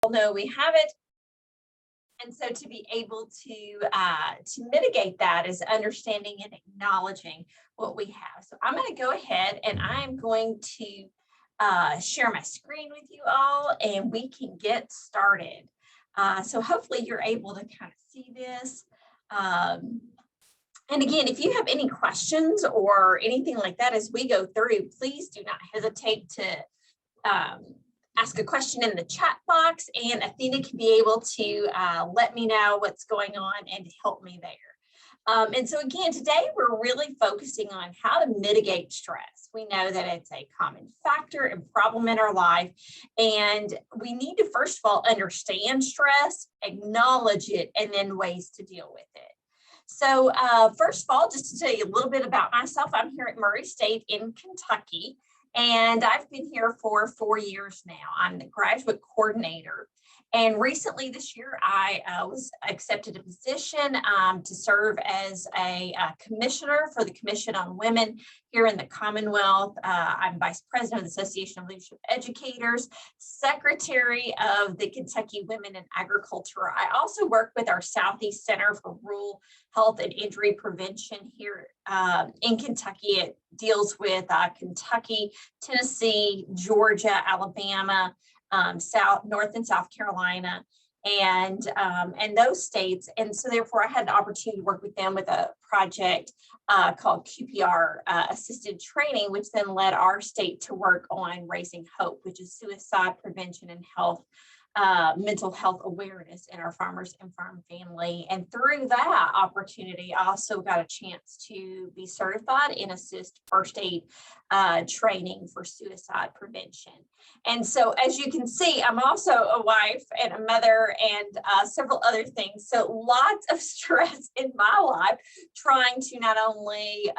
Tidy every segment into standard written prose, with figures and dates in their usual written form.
know we have it. And so to be able to mitigate that is understanding and acknowledging what we have. So I'm going to go ahead and I'm going to share my screen with you all and we can get started. So hopefully you're able to kind of see this. And again, if you have any questions or anything like that as we go through, please do not hesitate to ask a question in the chat box, and Athena can be able to let me know what's going on and help me there. And so again, today we're really focusing on how to mitigate stress. We know that it's a common factor and problem in our life, and we need to first of all understand stress, acknowledge it, and then ways to deal with it. So first of all, just to tell you a little bit about myself, I'm here at Murray State in Kentucky, and I've been here for 4 years now. I'm the graduate coordinator. And recently this year, I was accepted a position to serve as a commissioner for the Commission on Women here in the Commonwealth. I'm vice president of the Association of Leadership Educators, secretary of the Kentucky Women in Agriculture. I also work with our Southeast Center for Rural Health and Injury Prevention here in Kentucky. It deals with Kentucky, Tennessee, Georgia, Alabama, North and South Carolina, and those states. And so therefore I had the opportunity to work with them with a project called QPR assisted training, which then led our state to work on Raising Hope, which is suicide prevention and health, mental health awareness in our farmers and farm family. And through that opportunity, I also got a chance to be certified in assist first aid training for suicide prevention. And so as you can see, I'm also a wife and a mother and several other things. So lots of stress in my life, trying to not only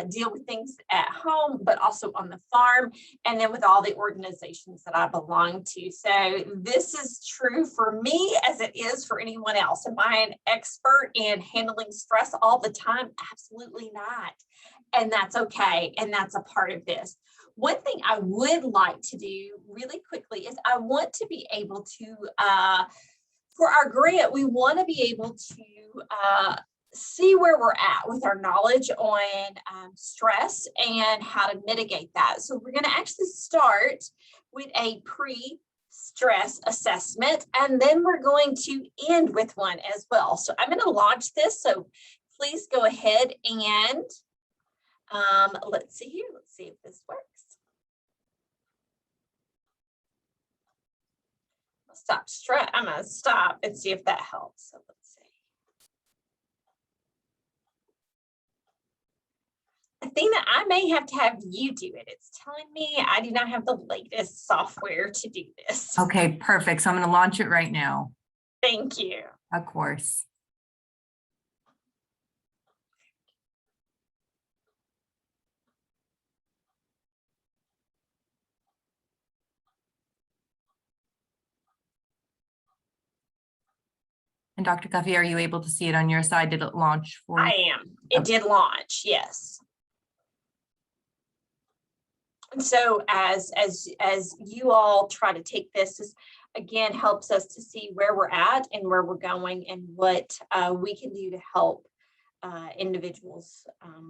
deal with things at home, but also on the farm, and then with all the organizations that I belong to. So this is true for me as it is for anyone else. Am I an expert in handling stress all the time? Absolutely not. And that's okay. And that's a part of this. One thing I would like to do really quickly is I want to be able to, for our grant, we want to be able to see where we're at with our knowledge on stress and how to mitigate that. So we're going to actually start with a pre-stress assessment, and then we're going to end with one as well. So I'm going to launch this. So please go ahead and let's see here. Let's see if this works. Stop stress. I'm going to stop and see if that helps. So let's see. Athena, I may have to have you do it. It's telling me I do not have the latest software to do this. Okay, perfect. So I'm going to launch it right now. Thank you. Of course. And Dr. Cuffey, are you able to see it on your side? Did it launch for you? I am. It did launch, yes. And so as you all try to take this again, helps us to see where we're at and where we're going and what we can do to help individuals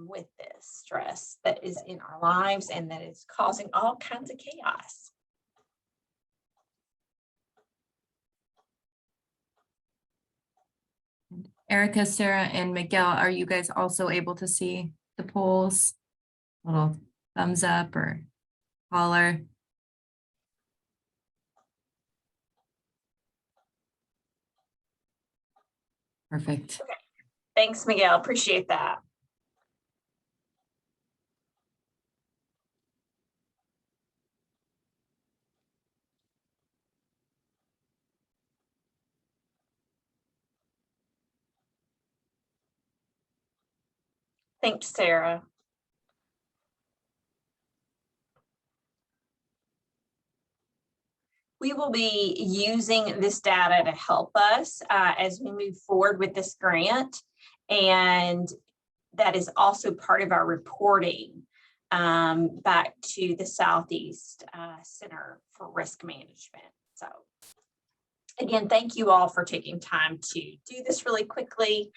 with this stress that is in our lives and that is causing all kinds of chaos. Erica, Sarah, and Miguel, are you guys also able to see the polls? Little thumbs up or holler. Perfect. Okay. Thanks, Miguel. Appreciate that. Thanks, Sarah. We will be using this data to help us as we move forward with this grant, and that is also part of our reporting back to the Southeast Center for Risk Management. So Again, thank you all for taking time to do this really quickly.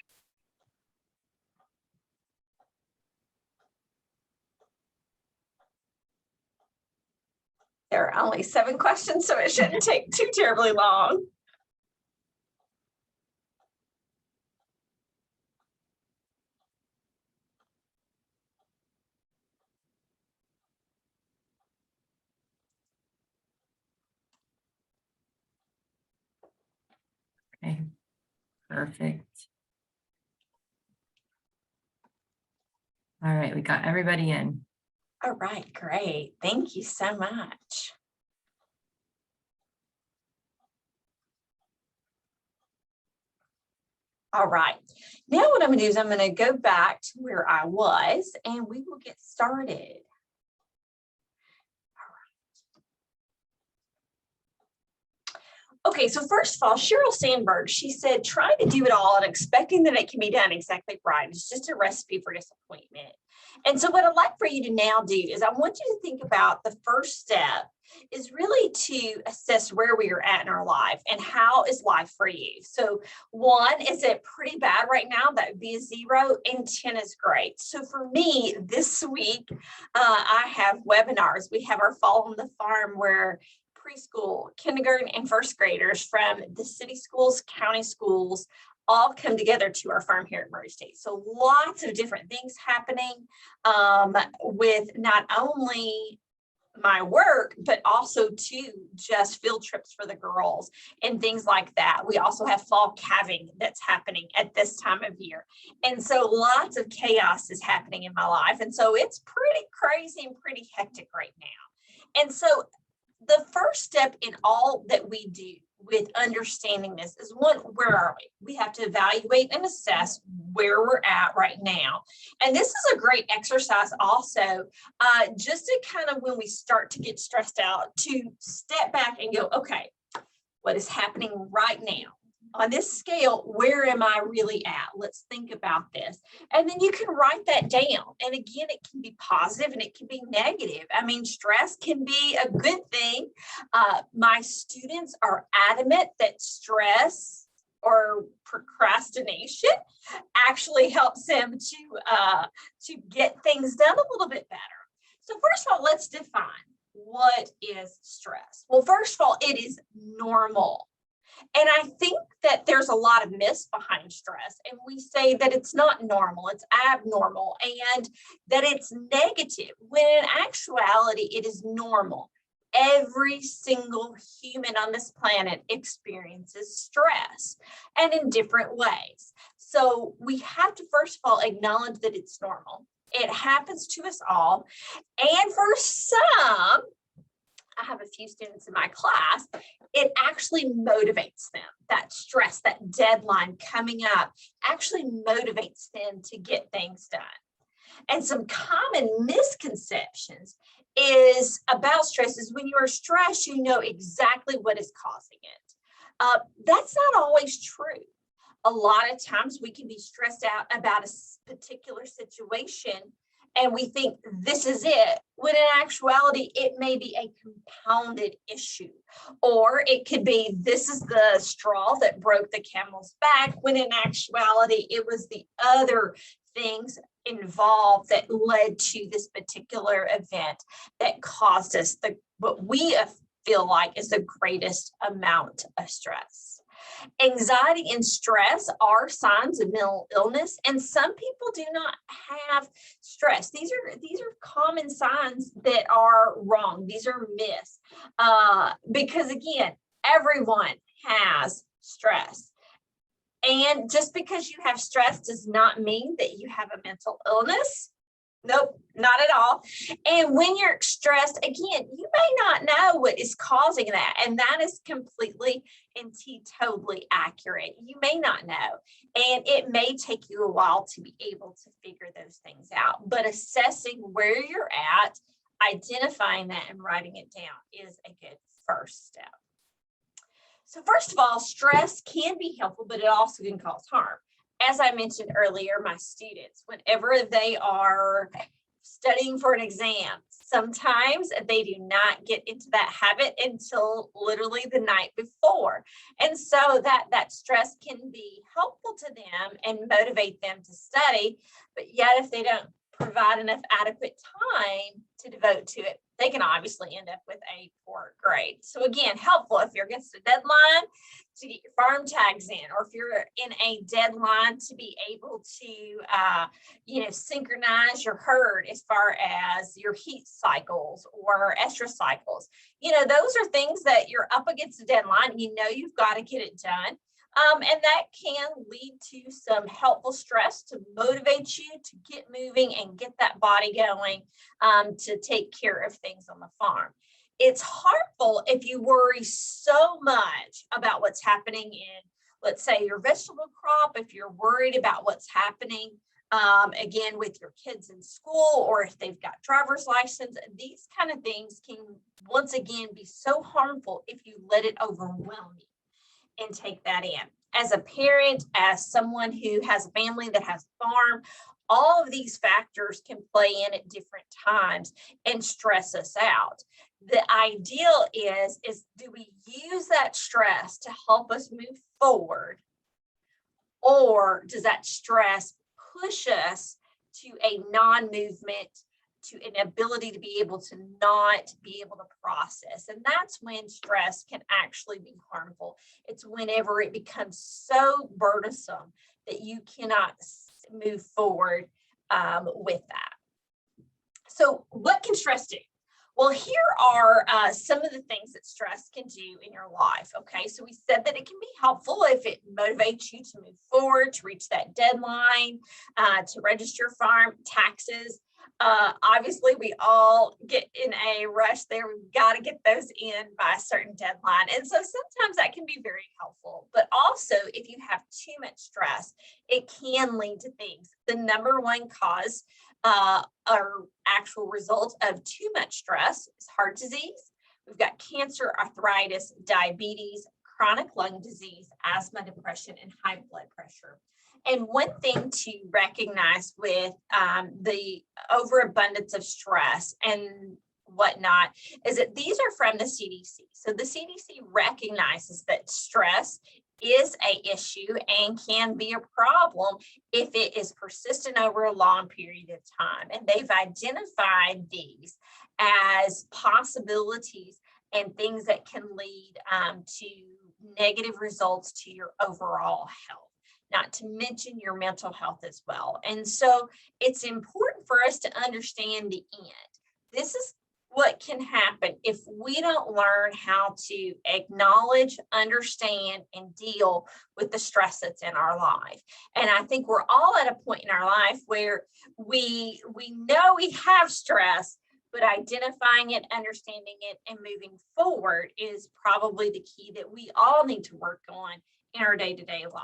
There are only 7 questions, so it shouldn't take too terribly long. Okay, perfect. All right, we got everybody in. All right, great. Thank you so much. All right, now what I'm gonna do is I'm gonna go back to where I was and we will get started. Okay, so first of all, Sheryl Sandberg, she said, trying to do it all and expecting that it can be done exactly right is just a recipe for disappointment. And so what I'd like for you to now do is I want you to think about the first step is really to assess where we are at in our life and how is life for you. So 1, is it pretty bad right now? That would be a 0, and 10 is great. So for me this week, I have webinars. We have our Fall on the Farm where preschool, kindergarten, and first graders from the city schools, county schools, all come together to our farm here at Murray State. So lots of different things happening with not only my work, but also too just field trips for the girls and things like that. We also have fall calving that's happening at this time of year. And so lots of chaos is happening in my life. And so it's pretty crazy and pretty hectic right now. And so the first step in all that we do with understanding this is 1, where are we? We have to evaluate and assess where we're at right now. And this is a great exercise also, just to kind of when we start to get stressed out, to step back and go, okay, what is happening right now? On this scale, where am I really at? Let's think about this. And then you can write that down. And again, it can be positive and it can be negative. I mean, stress can be a good thing. My students are adamant that stress or procrastination actually helps them to get things done a little bit better. So first of all, let's define what is stress. Well, first of all, it is normal. And I think that there's a lot of myths behind stress, and we say that it's not normal, it's abnormal, and that it's negative, when in actuality, it is normal. Every single human on this planet experiences stress, and in different ways. So we have to, first of all, acknowledge that it's normal. It happens to us all. And for some, I have a few students in my class, it actually motivates them. That stress, that deadline coming up actually motivates them to get things done. And some common misconceptions is about stress is when you are stressed, you know exactly what is causing it. That's not always true. A lot of times we can be stressed out about a particular situation and we think this is it, when in actuality, it may be a compounded issue. Or it could be, this is the straw that broke the camel's back, when in actuality, it was the other things involved that led to this particular event that caused us what we feel like is the greatest amount of stress. Anxiety and stress are signs of mental illness, and some people do not have stress. These are common signs that are wrong. These are myths, because again, everyone has stress. And just because you have stress does not mean that you have a mental illness. Nope, not at all. And when you're stressed, again, you may not know what is causing that. And that is completely and totally accurate. You may not know. And it may take you a while to be able to figure those things out. But assessing where you're at, identifying that and writing it down is a good first step. So first of all, stress can be helpful, but it also can cause harm. As I mentioned earlier, my students, whenever they are studying for an exam. Sometimes they do not get into that habit until literally the night before. And so that stress can be helpful to them and motivate them to study. But yet if they don't provide enough adequate time to devote to it, they can obviously end up with a poor grade. So again, helpful if you're against a deadline to get your farm tags in, or if you're in a deadline to be able to, synchronize your herd as far as your heat cycles or estrus cycles. Those are things that you're up against a deadline. You've got to get it done. And that can lead to some helpful stress to motivate you to get moving and get that body going to take care of things on the farm. It's harmful if you worry so much about what's happening in, let's say, your vegetable crop, if you're worried about what's happening, again, with your kids in school, or if they've got driver's license. These kind of things can, once again, be so harmful if you let it overwhelm you. And take that in. As a parent, as someone who has a family that has a farm, all of these factors can play in at different times and stress us out. The ideal is do we use that stress to help us move forward, or does that stress push us to a non-movement, to an ability to be able to not be able to process? And that's when stress can actually be harmful. It's whenever it becomes so burdensome that you cannot move forward with that. So what can stress do? Well, here are some of the things that stress can do in your life. Okay, so we said that it can be helpful if it motivates you to move forward, to reach that deadline, to register your farm, taxes. Obviously, we all get in a rush there. We've got to get those in by a certain deadline. And so sometimes that can be very helpful. But also, if you have too much stress, it can lead to things. The number one cause or actual result of too much stress is heart disease. We've got cancer, arthritis, diabetes, chronic lung disease, asthma, depression, and high blood pressure. And one thing to recognize with the overabundance of stress and whatnot is that these are from the CDC. So the CDC recognizes that stress is an issue and can be a problem if it is persistent over a long period of time. And they've identified these as possibilities and things that can lead to negative results to your overall health, not to mention your mental health as well. And so it's important for us to understand the end. This is what can happen if we don't learn how to acknowledge, understand, and deal with the stress that's in our life. And I think we're all at a point in our life where we know we have stress, but identifying it, understanding it, and moving forward is probably the key that we all need to work on in our day-to-day life.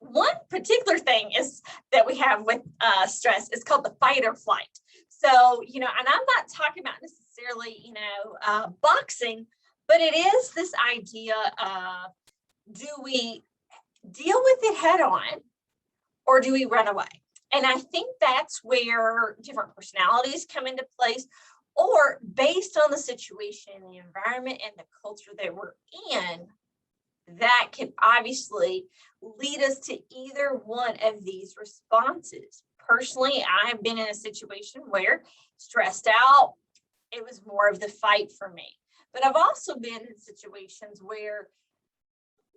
One particular thing is that we have with stress is called the fight or flight. So, and I'm not talking about necessarily, boxing, but it is this idea of, do we deal with it head on or do we run away? And I think that's where different personalities come into place, or based on the situation, the environment, and the culture that we're in, that can obviously lead us to either one of these responses. Personally, I have been in a situation where stressed out, it was more of the fight for me. But I've also been in situations where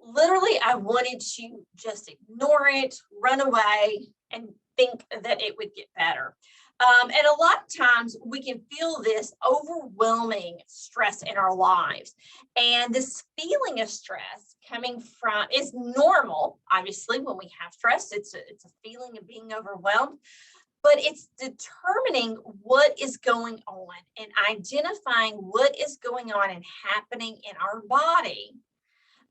literally I wanted to just ignore it, run away, and think that it would get better. And a lot of times we can feel this overwhelming stress in our lives. And this feeling of stress coming from is normal. Obviously, when we have stress, it's a feeling of being overwhelmed, but it's determining what is going on and identifying what is going on and happening in our body.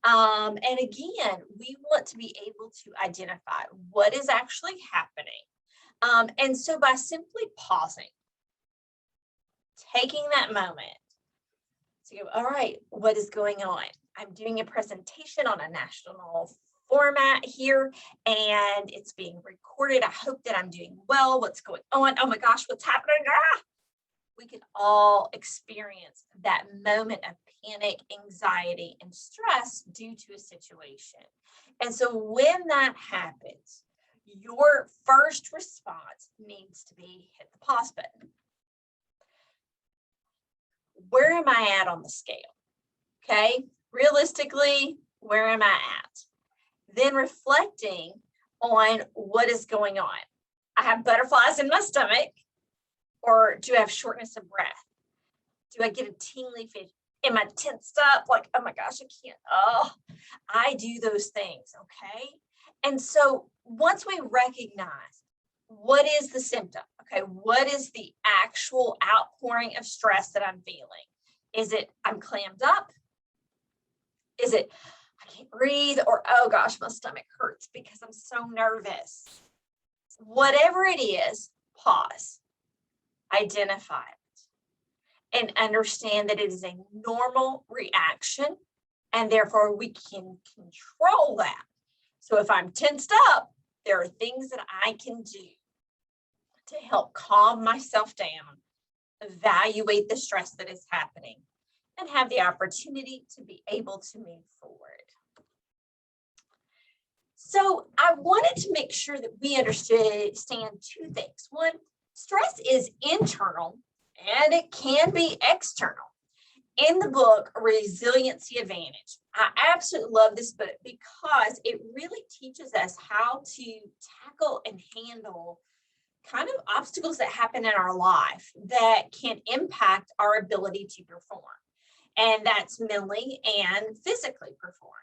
And again, we want to be able to identify what is actually happening. And so by simply pausing, taking that moment to go, all right, what is going on? I'm doing a presentation on a national format here, and it's being recorded. I hope that I'm doing well. What's going on? Oh my gosh, what's happening? We can all experience that moment of panic, anxiety, and stress due to a situation. And so when that happens, your first response needs to be hit the pause button. Where am I at on the scale? Okay, realistically, where am I at? Then reflecting on what is going on. I have butterflies in my stomach, or do I have shortness of breath? Do I get a tingly feeling? Am I tensed up? Like, oh my gosh, I can't. Oh, I do those things, okay? And so once we recognize what is the symptom, okay, what is the actual outpouring of stress that I'm feeling? Is it I'm clammed up? Is it I can't breathe? Or, oh gosh, my stomach hurts because I'm so nervous? Whatever it is, pause, identify it, and understand that it is a normal reaction, and therefore we can control that. So if I'm tensed up, there are things that I can do to help calm myself down, evaluate the stress that is happening, and have the opportunity to be able to move forward. So I wanted to make sure that we understand two things. One, stress is internal and it can be external. In the book, Resiliency Advantage, I absolutely love this book because it really teaches us how to tackle and handle kind of obstacles that happen in our life that can impact our ability to perform. And that's mentally and physically perform.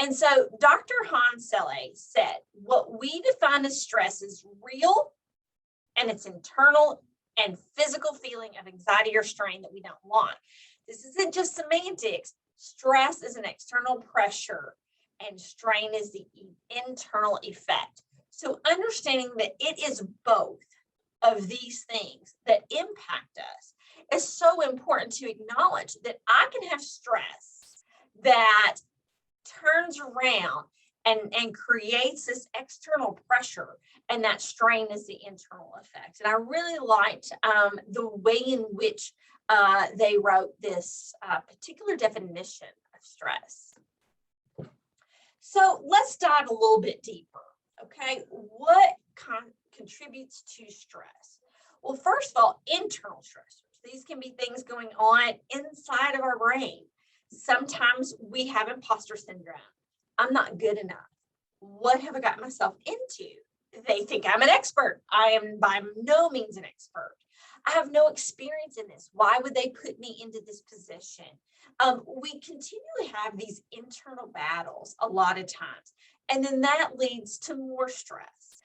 And so Dr. Hans Selle said, what we define as stress is real, and it's internal and physical feeling of anxiety or strain that we don't want. This isn't just semantics. Stress is an external pressure and strain is the internal effect. So understanding that it is both of these things that impact us is so important to acknowledge that I can have stress that turns around and creates this external pressure, and that strain is the internal effect. And I really liked the way in which they wrote this particular definition of stress. So let's dive a little bit deeper, okay? What contributes to stress? Well, first of all, internal stressors. These can be things going on inside of our brain. Sometimes we have imposter syndrome. I'm not good enough. What have I got myself into? They think I'm an expert. I am by no means an expert. I have no experience in this. Why would they put me into this position? We continually have these internal battles a lot of times. And then that leads to more stress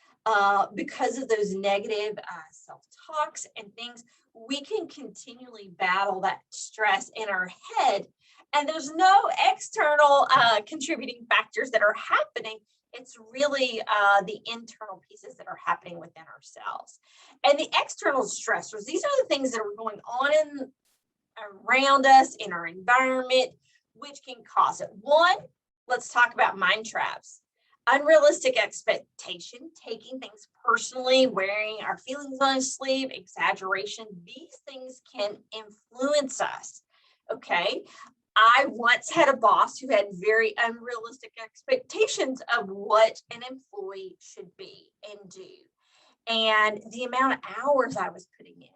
because of those negative self-talks and things. We can continually battle that stress in our head, and there's no external contributing factors that are happening. It's really the internal pieces that are happening within ourselves. And the external stressors, these are the things that are going on around us in our environment, which can cause it. One, let's talk about mind traps. Unrealistic expectation, taking things personally, wearing our feelings on our sleeve, exaggeration, these things can influence us, okay? I once had a boss who had very unrealistic expectations of what an employee should be and do. And the amount of hours I was putting in,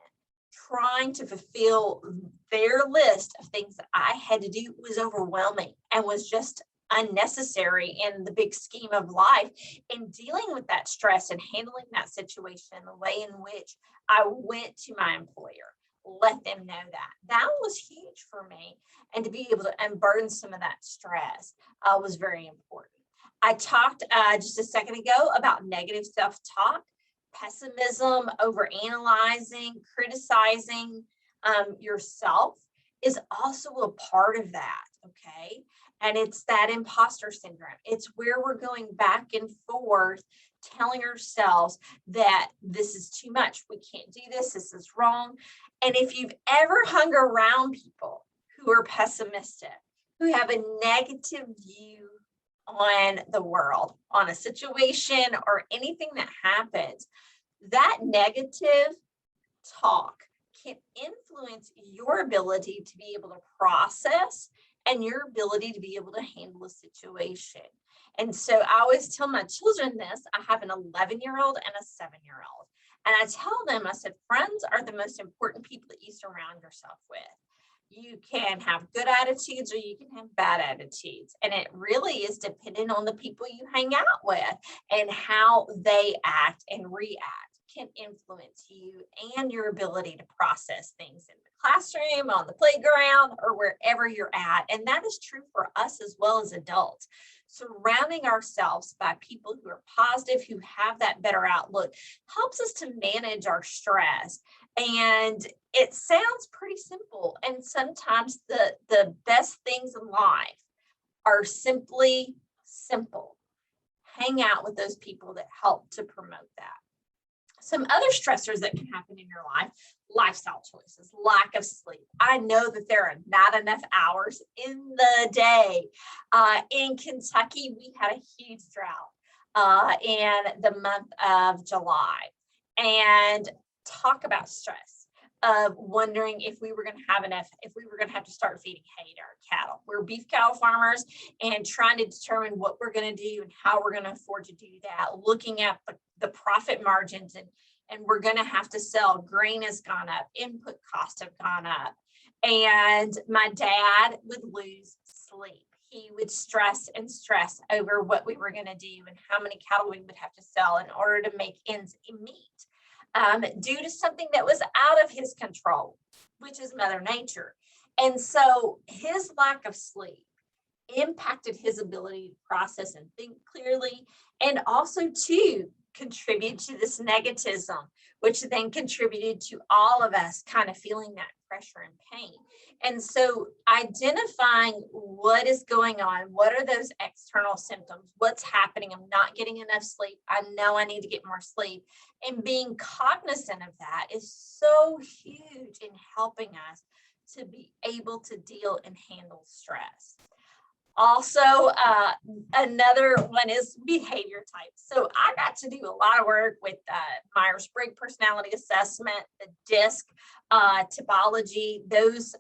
trying to fulfill their list of things that I had to do was overwhelming and was just unnecessary in the big scheme of life. In dealing with that stress and handling that situation, the way in which I went to my employer, let them know that was huge for me, and to be able to unburden some of that stress was very important. I talked just a second ago about negative self-talk, pessimism, overanalyzing, criticizing yourself is also a part of that, okay? And it's that imposter syndrome. It's where we're going back and forth, telling ourselves that this is too much. We can't do this. This is wrong. And if you've ever hung around people who are pessimistic, who have a negative view on the world, on a situation or anything that happens, that negative talk can influence your ability to be able to process and your ability to be able to handle a situation. And so I always tell my children this. I have an 11-year-old and a 7-year-old. And I tell them, I said, friends are the most important people that you surround yourself with. You can have good attitudes or you can have bad attitudes. And it really is dependent on the people you hang out with, and how they act and react can influence you and your ability to process things in the classroom, on the playground, or wherever you're at. And that is true for us as well as adults. Surrounding ourselves by people who are positive, who have that better outlook, helps us to manage our stress. And it sounds pretty simple. And sometimes the best things in life are simply simple. Hang out with those people that help to promote that. Some other stressors that can happen in your life: lifestyle choices, lack of sleep. I know that there are not enough hours in the day. In Kentucky, we had a huge drought in the month of July. And talk about stress of wondering if we were going to have enough, if we were going to have to start feeding hay to our cattle. We're beef cattle farmers, and trying to determine what we're going to do and how we're going to afford to do that, looking at the profit margins, and we're going to have to sell. Grain has gone up, input costs have gone up, and my dad would lose sleep. He would stress over what we were going to do and how many cattle we would have to sell in order to make ends meet, due to something that was out of his control, which is Mother Nature. And so his lack of sleep impacted his ability to process and think clearly, and also to contribute to this negativism, which then contributed to all of us kind of feeling that pressure and pain. And so identifying what is going on, what are those external symptoms, what's happening, I'm not getting enough sleep, I know I need to get more sleep, and being cognizant of that is so huge in helping us to be able to deal and handle stress. Also, another one is behavior types. So I got to do a lot of work with Myers-Briggs personality assessment, the DISC, typology, those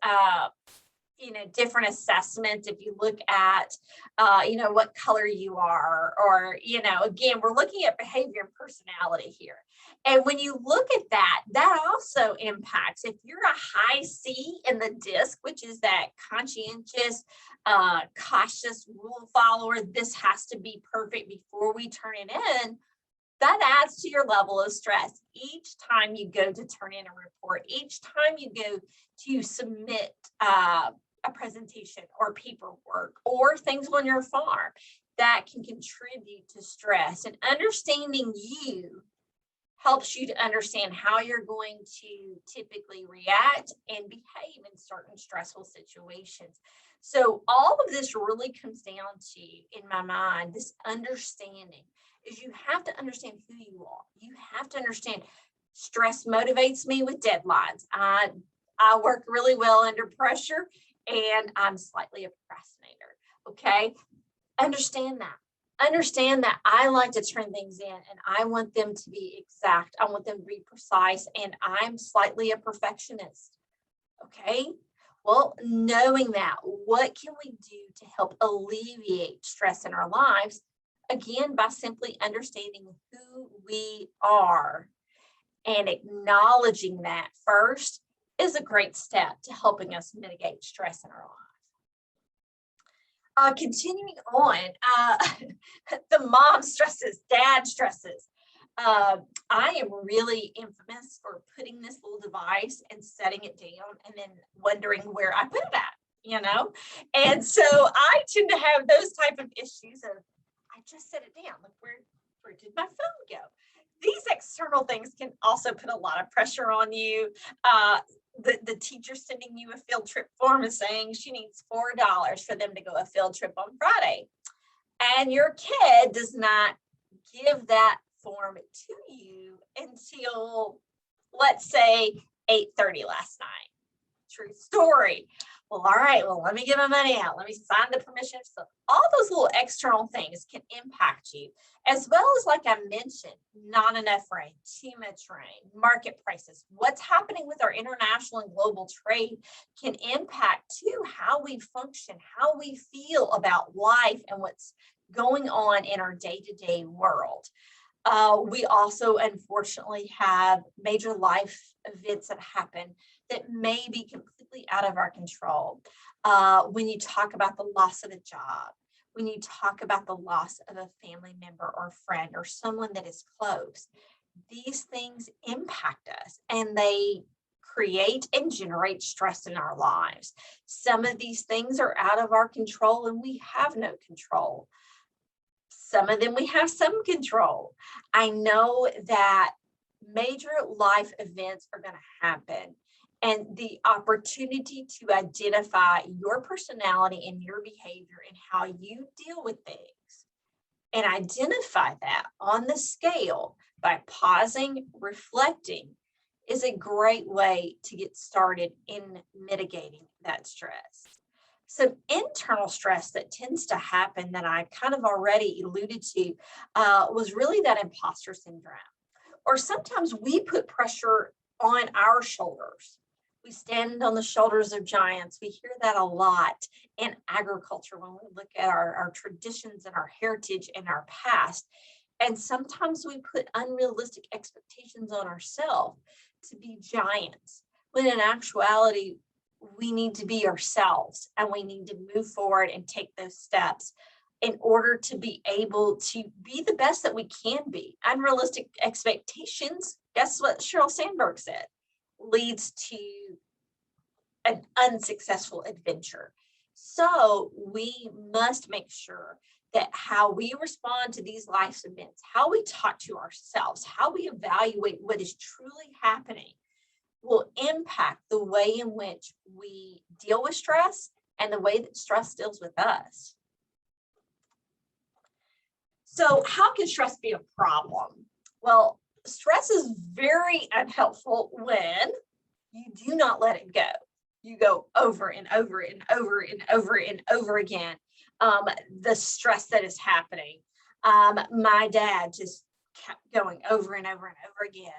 different assessments. If you look at what color you are, or again, we're looking at behavior and personality here. And when you look at that, that also impacts if you're a high C in the DISC, which is that conscientious, cautious rule follower. This has to be perfect before we turn it in. That adds to your level of stress. Each time you go to turn in a report, each time you go to submit a presentation or paperwork or things on your farm, that can contribute to stress. And understanding you helps you to understand how you're going to typically react and behave in certain stressful situations. So all of this really comes down to, in my mind, this understanding is you have to understand who you are. You have to understand stress motivates me with deadlines. I work really well under pressure, and I'm slightly a procrastinator. Okay. Understand that. Understand that I like to turn things in, and I want them to be exact. I want them to be precise, and I'm slightly a perfectionist. Okay. Well, knowing that, what can we do to help alleviate stress in our lives? Again, by simply understanding who we are and acknowledging that first is a great step to helping us mitigate stress in our lives. Continuing on, the mom stresses, dad stresses. I am really infamous for putting this little device and setting it down and then wondering where I put it at, And so I tend to have those type of issues of, I just set it down. Like, where did my phone go? These external things can also put a lot of pressure on you. The teacher sending you a field trip form and saying she needs $4 for them to go a field trip on Friday. And your kid does not give that form to you until, let's say, 8:30 last night. True story. well, all right, well, let me get my money out. Let me sign the permission. So all those little external things can impact you, as well as, like I mentioned, not enough rain, too much rain, market prices. What's happening with our international and global trade can impact too how we function, how we feel about life and what's going on in our day-to-day world. We also, unfortunately, have major life events that happen that may be completely out of our control. When you talk about the loss of a job, when you talk about the loss of a family member or friend or someone that is close, these things impact us and they create and generate stress in our lives. Some of these things are out of our control and we have no control. Some of them we have some control. I know that major life events are going to happen, and the opportunity to identify your personality and your behavior and how you deal with things and identify that on the scale by pausing, reflecting, is a great way to get started in mitigating that stress. Some internal stress that tends to happen that I kind of already alluded to was really that imposter syndrome. Or sometimes we put pressure on our shoulders. We stand on the shoulders of giants. We hear that a lot in agriculture when we look at our traditions and our heritage and our past. And sometimes we put unrealistic expectations on ourselves to be giants, when in actuality, we need to be ourselves and we need to move forward and take those steps in order to be able to be the best that we can be. Unrealistic expectations, guess what Sheryl Sandberg said, leads to an unsuccessful adventure. So we must make sure that how we respond to these life events, how we talk to ourselves, how we evaluate what is truly happening will impact the way in which we deal with stress and the way that stress deals with us. So how can stress be a problem? Well, stress is very unhelpful when you do not let it go. You go over and over and over and over and over again. The stress that is happening. My dad just kept going over and over and over again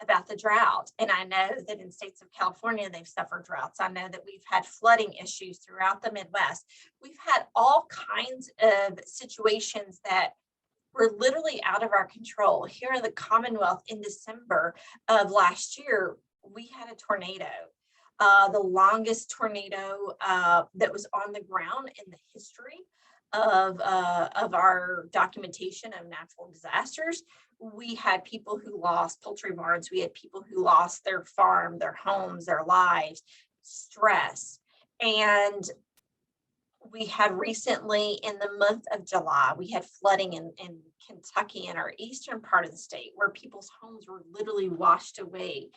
about the drought. And I know that in states of California, they've suffered droughts. I know that we've had flooding issues throughout the Midwest. We've had all kinds of situations that were literally out of our control. Here in the Commonwealth in December of last year, we had a tornado. The longest tornado that was on the ground in the history of our documentation of natural disasters. We had people who lost poultry barns. We had people who lost their farm, their homes, their lives, stress. And we had recently in the month of July, we had flooding in Kentucky in our eastern part of the state where people's homes were literally washed away.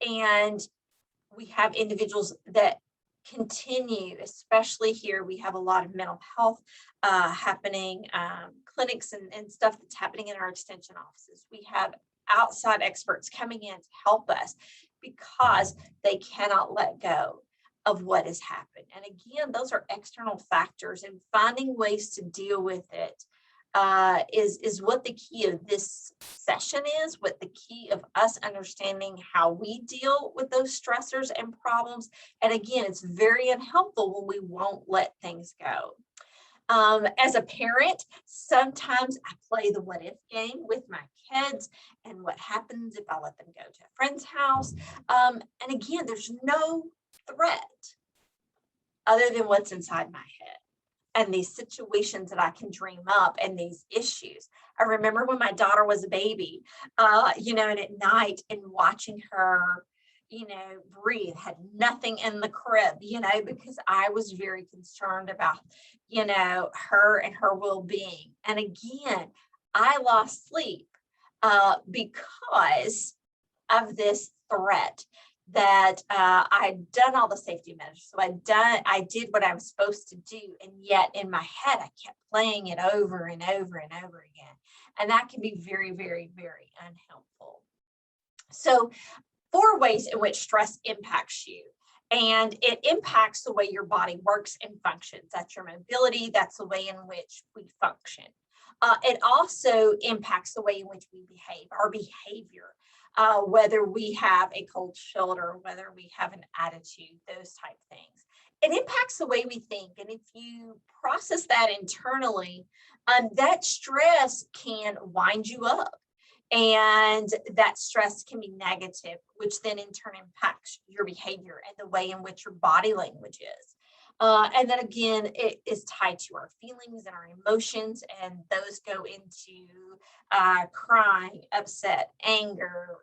And we have individuals that continue, especially here, we have a lot of mental health happening, clinics and stuff that's happening in our extension offices. We have outside experts coming in to help us because they cannot let go of what has happened. And again, those are external factors, and finding ways to deal with it is what the key of this session is, what the key of us understanding how we deal with those stressors and problems. And again, it's very unhelpful when we won't let things go. As a parent, sometimes I play the what if game with my kids and what happens if I let them go to a friend's house. And again, there's no threat other than what's inside my head and these situations that I can dream up and these issues. I remember when my daughter was a baby, and at night and watching her, breathe, had nothing in the crib, because I was very concerned about, her and her well-being. And again, I lost sleep because of this threat that I'd done all the safety measures. So I did what I was supposed to do. And yet in my head, I kept playing it over and over and over again. And that can be very, very, very unhelpful. So 4 ways in which stress impacts you. And it impacts the way your body works and functions. That's your mobility. That's the way in which we function. It also impacts the way in which we behave, our behavior, whether we have a cold shoulder, whether we have an attitude, those type of things. It impacts the way we think. And if you process that internally, that stress can wind you up. And that stress can be negative, which then in turn impacts your behavior and the way in which your body language is. And then again, it is tied to our feelings and our emotions, and those go into crying, upset, anger.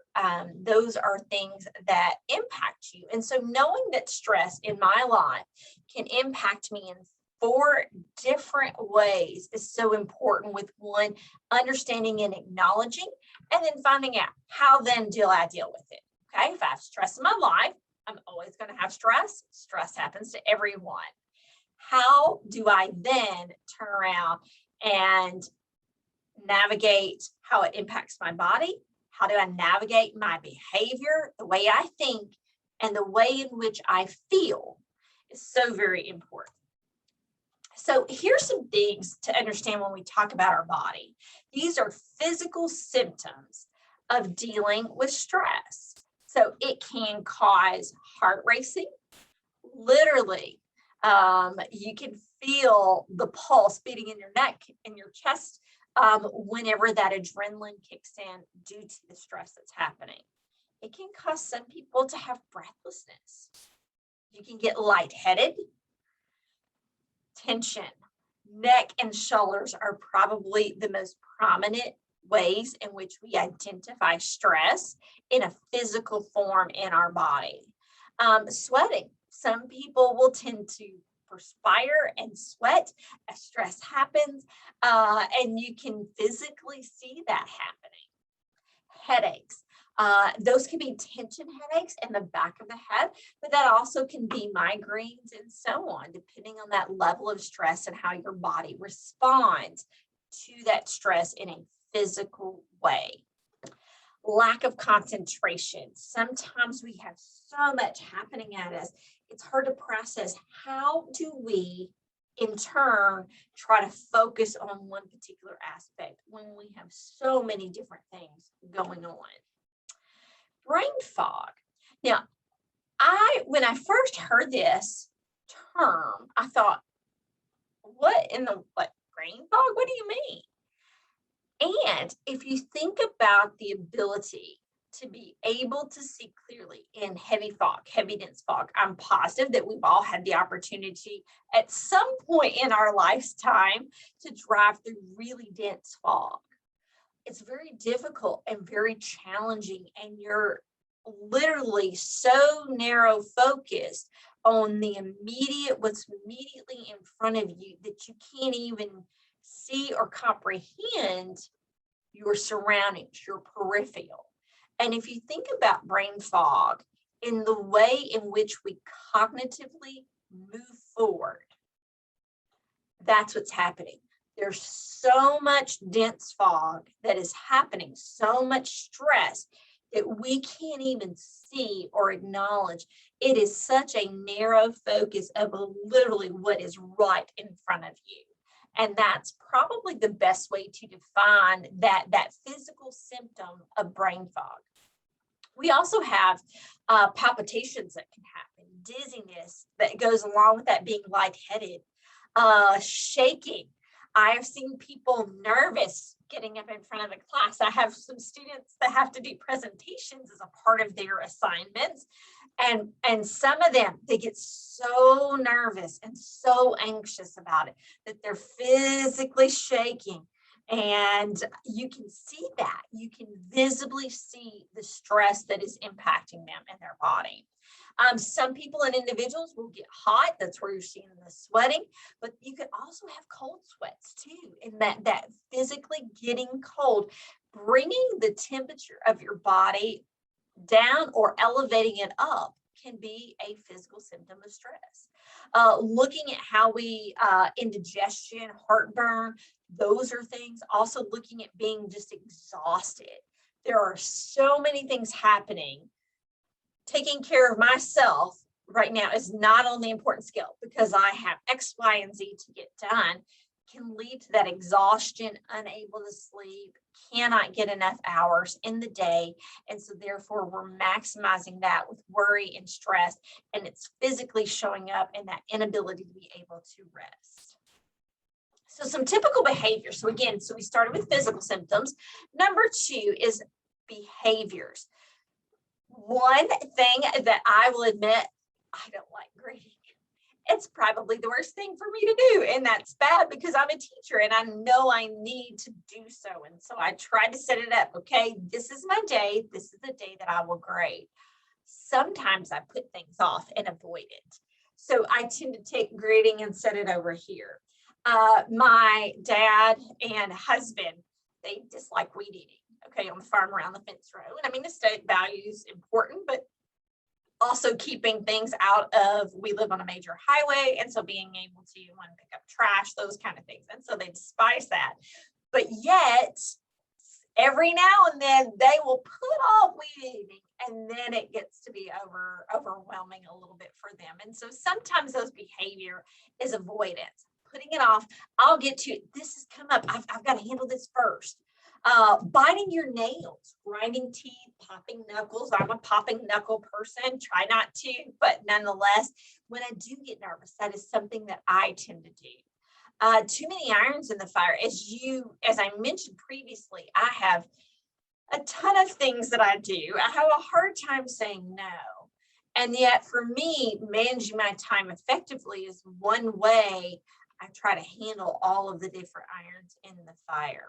Those are things that impact you. And so knowing that stress in my life can impact me in 4 different ways is so important, with one, understanding and acknowledging, and then finding out how then do I deal with it. Okay, if I have stress in my life, I'm always going to have stress. Stress happens to everyone. How do I then turn around and navigate how it impacts my body? How do I navigate my behavior, the way I think, and the way in which I feel is so very important. So here's some things to understand when we talk about our body. These are physical symptoms of dealing with stress. So it can cause heart racing. Literally, you can feel the pulse beating in your neck and your chest whenever that adrenaline kicks in due to the stress that's happening. It can cause some people to have breathlessness. You can get lightheaded. Tension, neck and shoulders are probably the most prominent ways in which we identify stress in a physical form in our body. Sweating. Some people will tend to perspire and sweat as stress happens, and you can physically see that happening. Headaches. Those can be tension headaches in the back of the head, but that also can be migraines and so on, depending on that level of stress and how your body responds to that stress in a physical way. Lack of concentration. Sometimes we have so much happening at us, it's hard to process. How do we, in turn, try to focus on one particular aspect when we have so many different things going on? Brain fog. Now, when I first heard this term, I thought, what brain fog? What do you mean? And if you think about the ability to be able to see clearly in heavy fog, heavy dense fog, I'm positive that we've all had the opportunity at some point in our lifetime to drive through really dense fog. It's very difficult and very challenging, and you're literally so narrow focused on what's immediately in front of you that you can't even see or comprehend your surroundings, your peripheral. And if you think about brain fog in the way in which we cognitively move forward, that's what's happening. There's so much dense fog that is happening, so much stress that we can't even see or acknowledge. It is such a narrow focus of literally what is right in front of you. And that's probably the best way to define that physical symptom of brain fog. We also have palpitations that can happen, dizziness that goes along with that, being lightheaded, shaking. I have seen people nervous getting up in front of a class. I have some students that have to do presentations as a part of their assignments. And some of them, they get so nervous and so anxious about it that they're physically shaking. And you can see that. You can visibly see the stress that is impacting them in their body. Some people and individuals will get hot. That's where you're seeing the sweating. But you can also have cold sweats too. And that physically getting cold, bringing the temperature of your body down or elevating it up can be a physical symptom of stress. Looking at how we, indigestion, heartburn, those are things. Also looking at being just exhausted. There are so many things happening. Taking care of myself right now is not only important skill because I have X, Y, and Z to get done, can lead to that exhaustion, unable to sleep, cannot get enough hours in the day. And so therefore we're maximizing that with worry and stress, and it's physically showing up in that inability to be able to rest. So some typical behaviors. So again, we started with physical symptoms. Number 2 is behaviors. One thing that I will admit, I don't like grading. It's probably the worst thing for me to do. And that's bad because I'm a teacher and I know I need to do so. And so I try to set it up. Okay, this is my day. This is the day that I will grade. Sometimes I put things off and avoid it. So I tend to take grading and set it over here. My dad and husband, they dislike weed eating. Okay, on the farm around the fence row. And I mean, the state value is important, but also keeping things out of, we live on a major highway. And so being able to want to pick up trash, those kind of things. And so they despise that. But yet, every now and then they will put off weed eating, and then it gets to be overwhelming a little bit for them. And so sometimes those behavior is avoidance, putting it off. I'll get to it. This has come up. I've got to handle this first. Biting your nails, grinding teeth, popping knuckles. I'm a popping knuckle person, try not to, but nonetheless, when I do get nervous, that is something that I tend to do. Too many irons in the fire. As I mentioned previously, I have a ton of things that I do. I have a hard time saying no. And yet for me, managing my time effectively is one way I try to handle all of the different irons in the fire.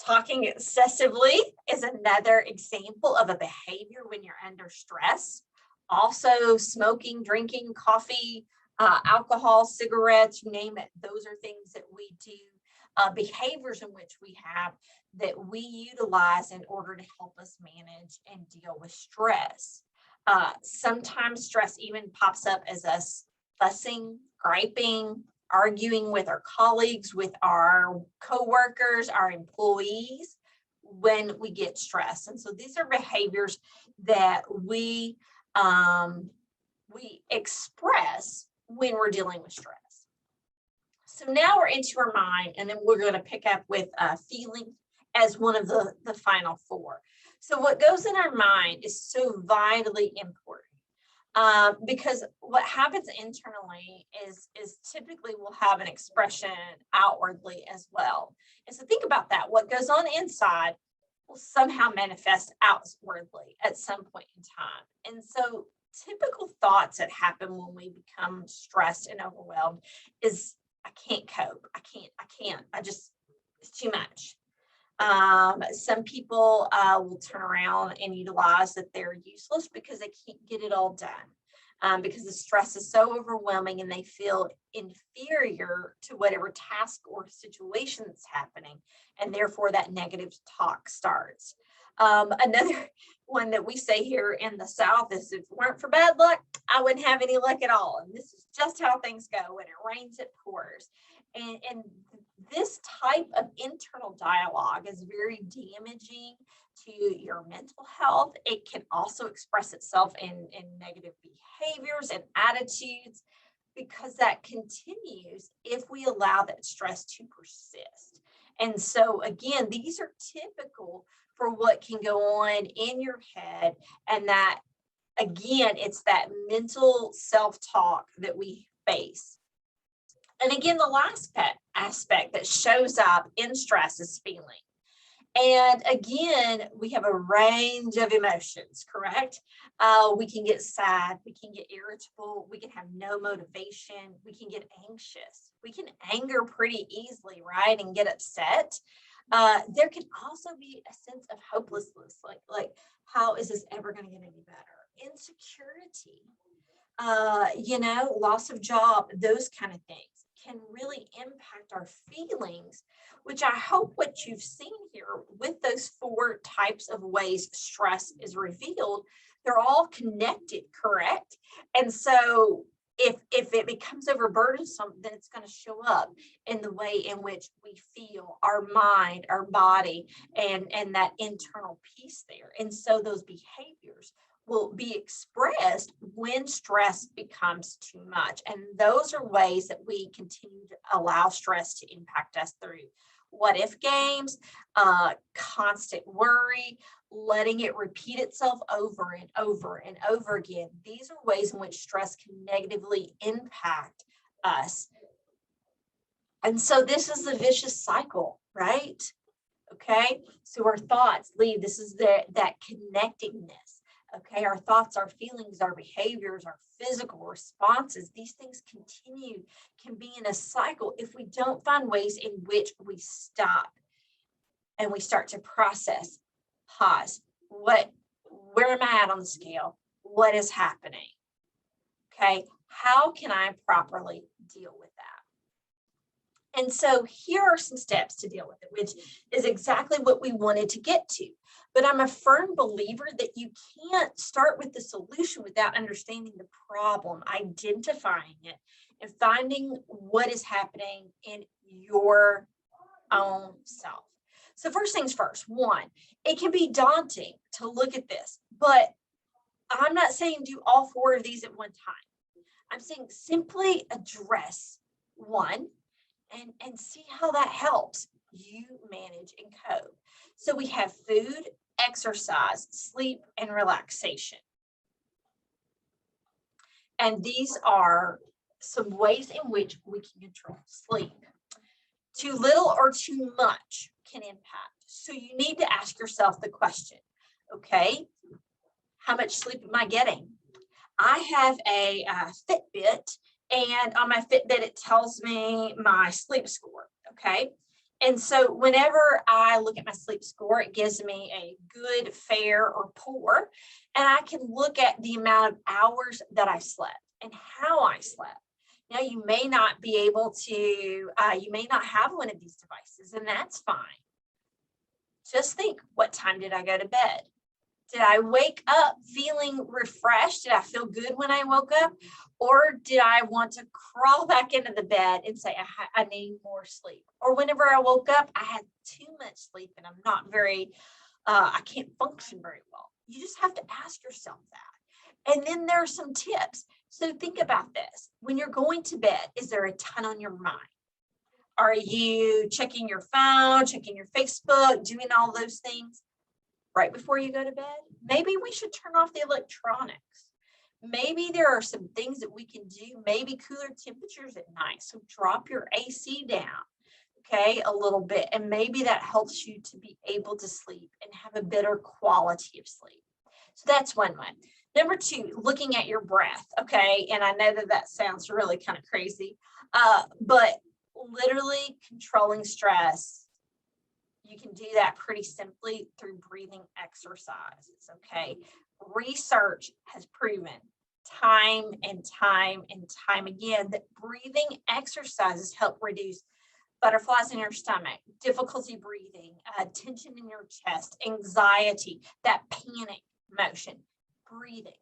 Talking excessively is another example of a behavior when you're under stress. Also, smoking, drinking, coffee, alcohol, cigarettes, you name it. Those are things that we do, behaviors in which we have that we utilize in order to help us manage and deal with stress. Sometimes stress even pops up as us fussing, griping, arguing with our colleagues, with our coworkers, our employees when we get stressed. And so these are behaviors that we express when we're dealing with stress. So now we're into our mind, and then we're going to pick up with feeling as one of the final 4. So what goes in our mind is so vitally important. Because what happens internally is typically we'll have an expression outwardly as well. And so think about that. What goes on inside will somehow manifest outwardly at some point in time. And so typical thoughts that happen when we become stressed and overwhelmed is, I can't cope. I can't. It's too much. Some people will turn around and utilize that they're useless because they can't get it all done, because the stress is so overwhelming and they feel inferior to whatever task or situation that's happening, and therefore that negative talk starts. Another one that we say here in the South is, if it weren't for bad luck, I wouldn't have any luck at all. And this is just how things go. When it rains, it pours. And this type of internal dialogue is very damaging to your mental health. It can also express itself in negative behaviors and attitudes, because that continues if we allow that stress to persist. And so again, these are typical for what can go on in your head. And that, again, it's that mental self-talk that we face. And again, the last aspect that shows up in stress is feeling. And again, we have a range of emotions, correct? We can get sad, we can get irritable, we can have no motivation, we can get anxious, we can anger pretty easily, right? And get upset. There can also be a sense of hopelessness, like how is this ever going to get any better? Insecurity, loss of job, those kind of things can really impact our feelings, which I hope what you've seen here with those 4 types of ways stress is revealed, they're all connected, correct? And so if it becomes overburdensome, then it's going to show up in the way in which we feel, our mind, our body, and that internal piece there. And so those behaviors will be expressed when stress becomes too much. And those are ways that we continue to allow stress to impact us through what if games, constant worry, letting it repeat itself over and over and over again. These are ways in which stress can negatively impact us. And so this is a vicious cycle, right? Okay, so our thoughts lead. This is that connectedness. Okay, our thoughts, our feelings, our behaviors, our physical responses, these things can be in a cycle if we don't find ways in which we stop and we start to process, pause. Where am I at on the scale? What is happening? Okay, how can I properly deal with that? And so here are some steps to deal with it, which is exactly what we wanted to get to. But I'm a firm believer that you can't start with the solution without understanding the problem, identifying it, and finding what is happening in your own self. So first things first, one, it can be daunting to look at this, but I'm not saying do all four of these at one time. I'm saying simply address one, and see how that helps you manage and cope. So we have food, exercise, sleep, and relaxation. And these are some ways in which we can control sleep. Too little or too much can impact. So you need to ask yourself the question, okay, how much sleep am I getting? I have a Fitbit, and on my Fitbit, it tells me my sleep score, okay? And so whenever I look at my sleep score, it gives me a good, fair, or poor, and I can look at the amount of hours that I slept and how I slept. Now, you may not be able to, you may not have one of these devices, and that's fine. Just think, what time did I go to bed? Did I wake up feeling refreshed? Did I feel good when I woke up? Or did I want to crawl back into the bed and say, I need more sleep? Or whenever I woke up, I had too much sleep and I'm not very, I can't function very well. You just have to ask yourself that. And then there are some tips. So think about this. When you're going to bed, is there a ton on your mind? Are you checking your phone, checking your Facebook, doing all those things right before you go to bed? Maybe we should turn off the electronics. Maybe there are some things that we can do, maybe cooler temperatures at night. So drop your AC down, okay, a little bit. And maybe that helps you to be able to sleep and have a better quality of sleep. So that's one way. Number two, looking at your breath, okay? And I know that sounds really kind of crazy, but literally controlling stress, you can do that pretty simply through breathing exercises, okay? Research has proven time and time and time again that breathing exercises help reduce butterflies in your stomach, difficulty breathing, tension in your chest, anxiety, that panic motion, breathing.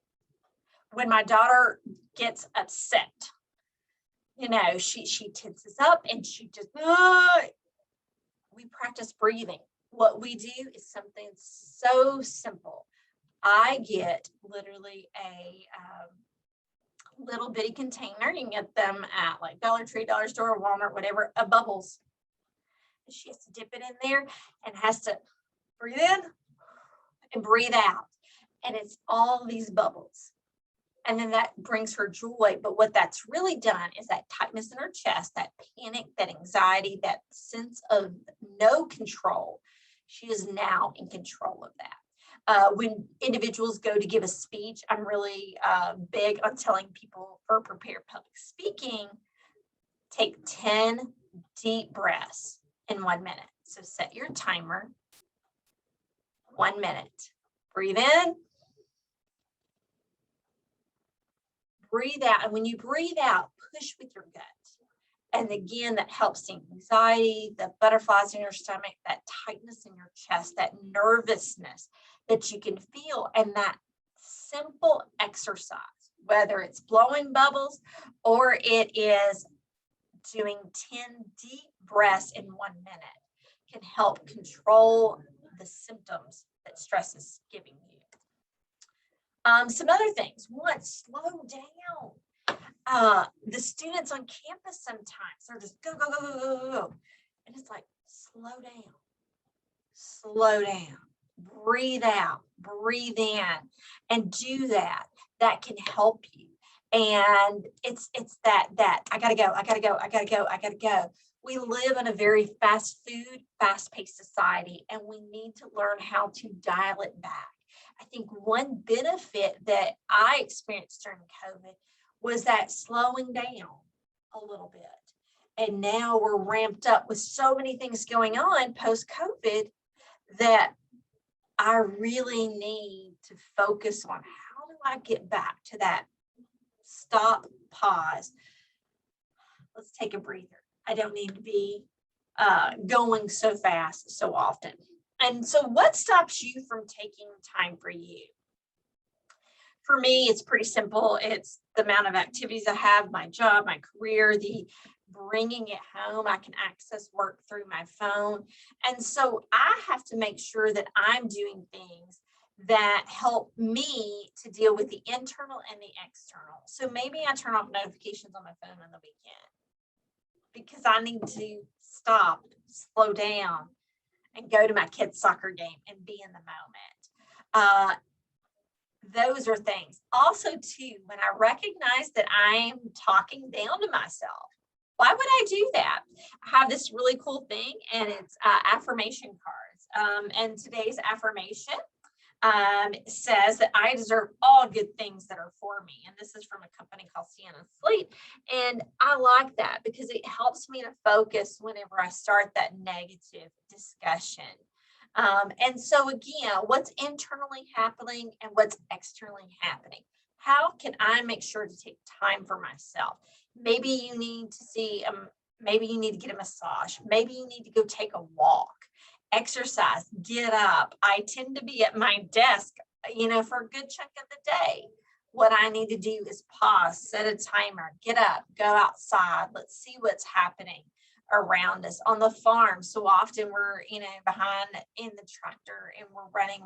When my daughter gets upset, you know, she tenses up and she just, we practice breathing. What we do is something so simple. I get literally a little bitty container. You can get them at like Dollar Tree, Dollar Store, Walmart, whatever, of bubbles. And she has to dip it in there and has to breathe in and breathe out. And it's all these bubbles. And then that brings her joy. But what that's really done is that tightness in her chest, that panic, that anxiety, that sense of no control. She is now in control of that. When individuals go to give a speech, I'm really big on telling people for prepared public speaking, take 10 deep breaths in 1 minute. So set your timer, 1 minute. Breathe in. Breathe out. And when you breathe out, push with your gut. And again, that helps the anxiety, the butterflies in your stomach, that tightness in your chest, that nervousness that you can feel. And that simple exercise, whether it's blowing bubbles or it is doing 10 deep breaths in 1 minute, can help control the symptoms that stress is giving you. Some other things. One, slow down. The students on campus sometimes they're just go, go, go, go, go, go, go. And it's like, slow down, breathe out, breathe in, and do that. That can help you. And it's that I gotta go. We live in a very fast-paced society, and we need to learn how to dial it back. I think one benefit that I experienced during COVID was that slowing down a little bit. And now we're ramped up with so many things going on post-COVID that I really need to focus on how do I get back to that stop, pause. Let's take a breather. I don't need to be going so fast so often. And so what stops you from taking time for you? For me, it's pretty simple. It's the amount of activities I have, my job, my career, the bringing it home. I can access work through my phone. And so I have to make sure that I'm doing things that help me to deal with the internal and the external. So maybe I turn off notifications on my phone on the weekend because I need to stop, slow down, and go to my kid's soccer game and be in the moment. Those are things. Also, too, when I recognize that I'm talking down to myself, why would I do that? I have this really cool thing, and it's affirmation cards. And today's affirmation says that I deserve all good things that are for me. And this is from a company called Sienna Sleep. And I like that because it helps me to focus whenever I start that negative discussion. And so again, what's internally happening and what's externally happening? How can I make sure to take time for myself? Maybe you need to see, maybe you need to get a massage. Maybe you need to go take a walk, exercise, get up. I tend to be at my desk, for a good chunk of the day. What I need to do is pause, set a timer, get up, go outside. Let's see what's happening around us on the farm. So often we're, behind in the tractor and we're running.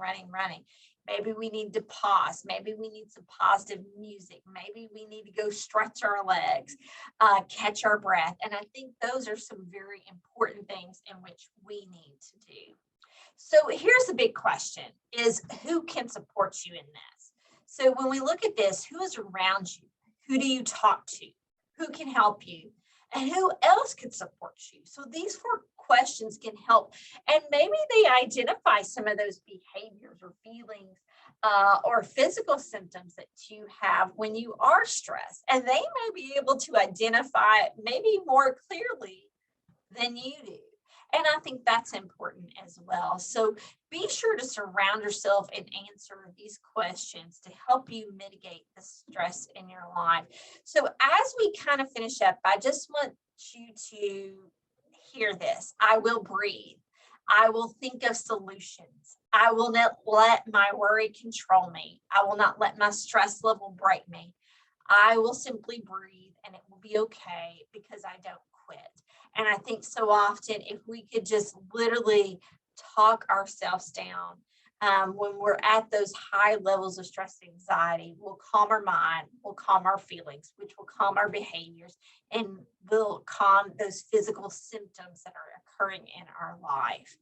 Maybe we need to pause. Maybe we need some positive music. Maybe we need to go stretch our legs, catch our breath. And I think those are some very important things in which we need to do. So here's the big question is who can support you in this? So when we look at this, who is around you? Who do you talk to? Who can help you? And who else can support you? So these 4 questions can help. And maybe they identify some of those behaviors or feelings or physical symptoms that you have when you are stressed. And they may be able to identify it maybe more clearly than you do. And I think that's important as well. So be sure to surround yourself and answer these questions to help you mitigate the stress in your life. So as we kind of finish up, I just want you to hear this. I will breathe. I will think of solutions. I will not let my worry control me. I will not let my stress level break me. I will simply breathe and it will be okay because I don't quit. And I think so often if we could just literally talk ourselves down when we're at those high levels of stress and anxiety, we'll calm our mind, we'll calm our feelings, which will calm our behaviors, and will calm those physical symptoms that are occurring in our life.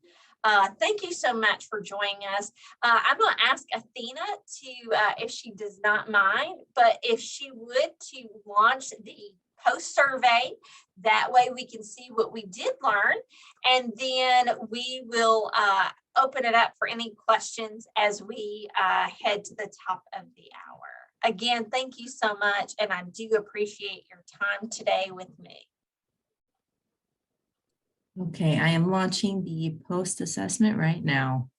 Thank you so much for joining us. I'm going to ask Athena to, if she does not mind, but if she would, to launch the post survey. That way we can see what we did learn, and then we will open it up for any questions as we head to the top of the hour. Again, thank you so much, and I do appreciate your time today with me. Okay, I am launching the post assessment right now.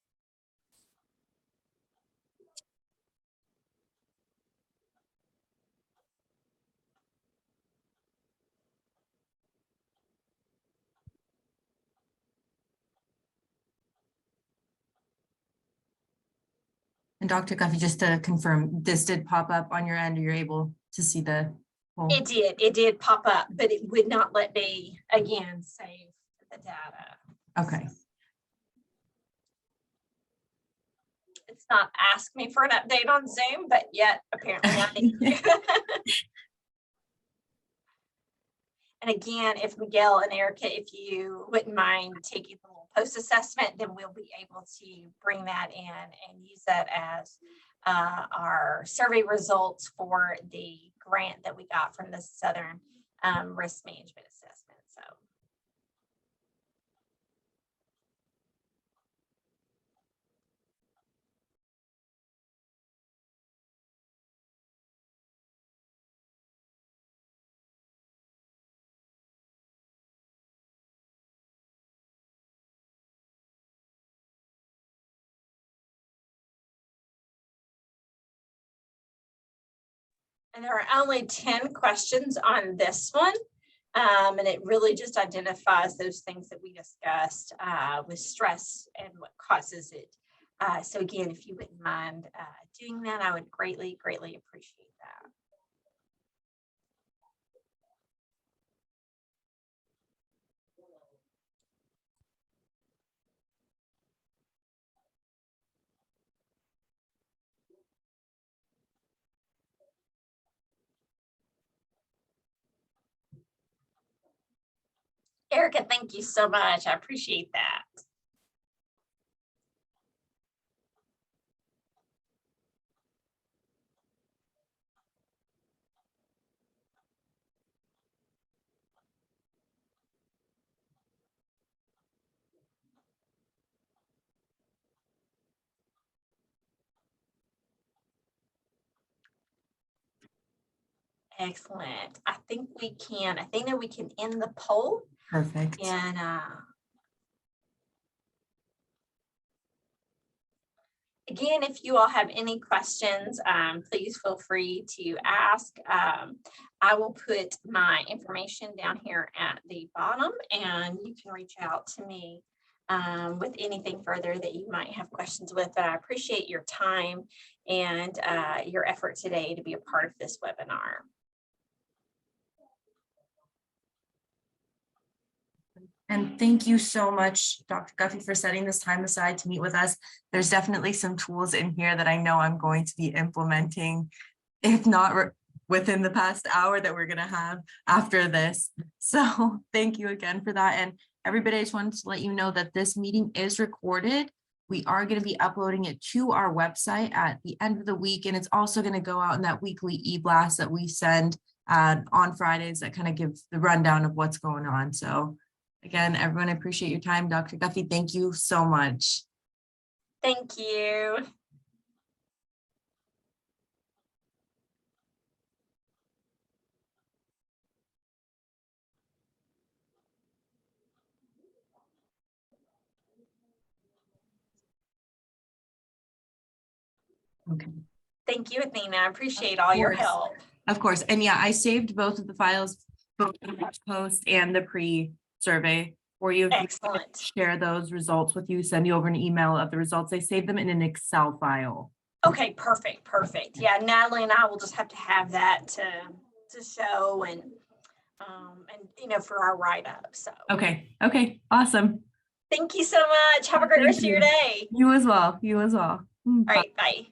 And Dr. Guffey, just to confirm, this did pop up on your end, or you're able to see the poll? It did pop up, but it would not let me, again, save the data. Okay. It's not ask me for an update on Zoom, but yet apparently I need to. And again, if Miguel and Erica, if you wouldn't mind taking the little post assessment, then we'll be able to bring that in and use that as our survey results for the grant that we got from the Southern Risk Management Assessment. So. And there are only 10 questions on this one. And it really just identifies those things that we discussed with stress and what causes it. So again, if you wouldn't mind doing that, I would greatly, greatly appreciate that. Erica, thank you so much. I appreciate that. Excellent. I think that we can end the poll. Perfect. And again, if you all have any questions, please feel free to ask. I will put my information down here at the bottom, and you can reach out to me with anything further that you might have questions with. But I appreciate your time and your effort today to be a part of this webinar. And thank you so much, Dr. Guffey, for setting this time aside to meet with us. There's definitely some tools in here that I know I'm going to be implementing, if not within the past hour that we're going to have after this. So thank you again for that. And everybody, I just wanted to let you know that this meeting is recorded. We are going to be uploading it to our website at the end of the week. And it's also going to go out in that weekly e-blast that we send on Fridays that kind of gives the rundown of what's going on. So again, everyone, I appreciate your time. Dr. Guffey, thank you so much. Thank you. Okay. Thank you, Athena. I appreciate all your help. Of course. And yeah, I saved both of the files, both the post and the pre-survey for you. Excellent. Share those results with you, send you over an email of the results. I saved them in an Excel file. Okay, perfect, perfect. Yeah, Natalie and I will just have to have that to show and you know, for our write-up. So Okay, awesome. Thank you so much. Have a great rest of your day. You as well. All right, bye.